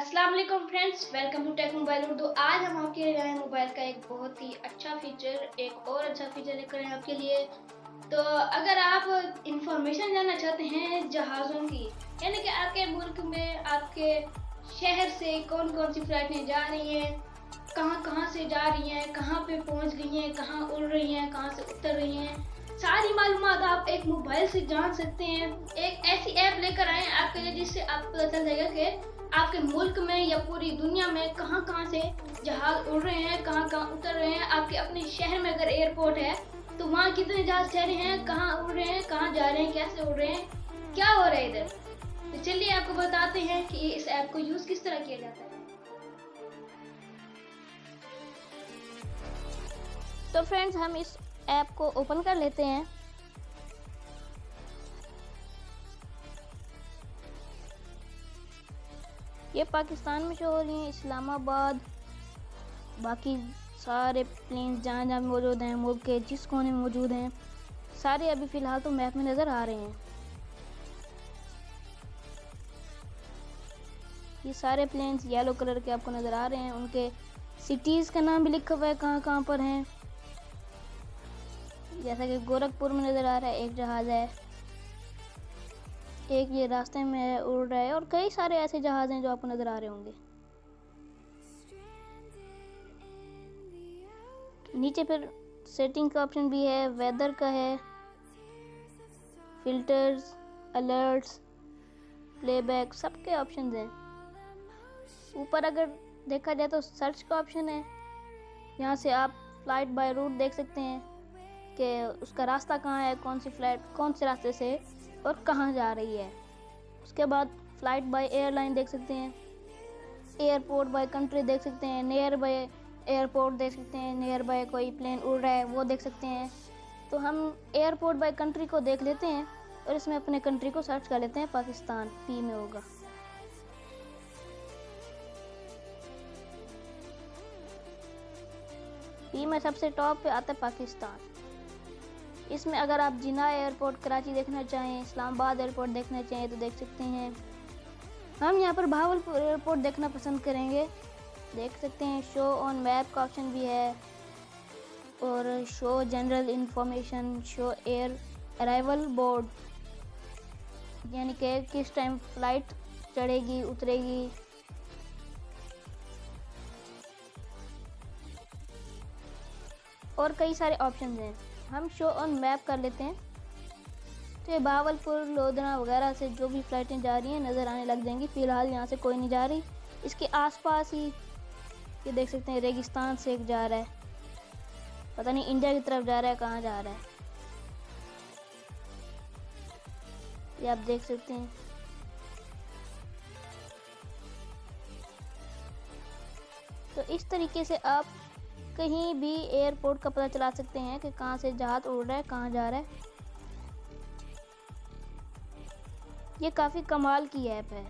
अस्सलाम वालेकुम friends, welcome to Tech Mobile Urdu. आज हम आपके लिए आए मोबाइल का एक बहुत ही अच्छा फीचर, एक और अच्छा फीचर लेकर आए आपके लिए। तो अगर आप इंफॉर्मेशन जानना चाहते हैं जहाज़ों की, यानी कि आपके मुल्क में आपके शहर से कौन कौन सी फ्लाइटें जा रही हैं, कहाँ कहाँ से जा रही हैं, कहाँ पे पहुँच गई हैं, कहाँ उड़ रही हैं, कहाँ से उतर रही हैं, सारी मालूमात आप एक मोबाइल से जान सकते हैं। एक ऐसी ऐप लेकर आए हैं आपके लिए जिससे आपको पता चल जाएगा कि आपके मुल्क में या पूरी दुनिया में कहाँ कहाँ से जहाज उड़ रहे हैं, कहाँ कहाँ उतर रहे हैं। आपके अपने शहर में अगर एयरपोर्ट है तो वहाँ कितने जहाज ठहरे हैं, कहाँ उड़ रहे हैं, कहाँ जा रहे हैं, कैसे उड़ रहे हैं, क्या हो रहा है इधर। तो चलिए आपको बताते हैं कि इस ऐप को यूज किस तरह किया जाता है। तो फ्रेंड्स, हम इस ऐप को ओपन कर लेते हैं। ये पाकिस्तान में शो हो रही है, इस्लामाबाद, बाकी सारे प्लेन्स जहाँ जहाँ मौजूद हैं, मुल्क के जिस कोने में मौजूद हैं, सारे अभी फ़िलहाल तो मैप में नज़र आ रहे हैं। ये सारे प्लेन्स येलो कलर के आपको नज़र आ रहे हैं, उनके सिटीज़ का नाम भी लिखा हुआ है कहाँ कहाँ पर हैं। जैसा कि गोरखपुर में नज़र आ रहा है एक जहाज़ है, एक ये रास्ते में उड़ रहा है, और कई सारे ऐसे जहाज़ हैं जो आपको नज़र आ रहे होंगे। नीचे फिर सेटिंग का ऑप्शन भी है, वेदर का है, फिल्टर्स, अलर्ट्स, प्लेबैक, सबके ऑप्शंस हैं। ऊपर अगर देखा जाए तो सर्च का ऑप्शन है, यहाँ से आप फ्लाइट बाय रूट देख सकते हैं कि उसका रास्ता कहाँ है, कौन सी फ़्लाइट कौन से रास्ते से और कहाँ जा रही है। उसके बाद फ़्लाइट बाय एयरलाइन देख सकते हैं, एयरपोर्ट बाय कंट्री देख सकते हैं, नियर बाय एयरपोर्ट देख सकते हैं, नियर बाय कोई प्लेन उड़ रहा है वो देख सकते हैं। तो हम एयरपोर्ट बाय कंट्री को देख लेते हैं और इसमें अपने कंट्री को सर्च कर लेते हैं। पाकिस्तान पी में होगा। पी में सबसे टॉप पे आता है पाकिस्तान। इसमें अगर आप जिन्ना एयरपोर्ट कराची देखना चाहें, इस्लामाबाद एयरपोर्ट देखना चाहें तो देख सकते हैं। हम यहाँ पर भावलपुर एयरपोर्ट देखना पसंद करेंगे, देख सकते हैं। शो ऑन मैप का ऑप्शन भी है, और show general information, show air arrival board, यानी कि किस टाइम फ्लाइट चढ़ेगी उतरेगी। और कई सारे ऑप्शन हैं। हम शो ऑन मैप कर लेते हैं तो ये भावलपुर, लोधना वगैरह से जो भी फ़्लाइटें जा रही हैं नज़र आने लग जाएंगी। फ़िलहाल यहाँ से कोई नहीं जा रही, इसके आसपास ही ये देख सकते हैं रेगिस्तान से एक जा रहा है, पता नहीं इंडिया की तरफ जा रहा है, कहाँ जा रहा है ये आप देख सकते हैं। तो इस तरीके से आप कहीं भी एयरपोर्ट का पता चला सकते हैं कि कहाँ से जहाज उड़ रहा है, कहाँ जा रहा है। ये काफ़ी कमाल की ऐप है।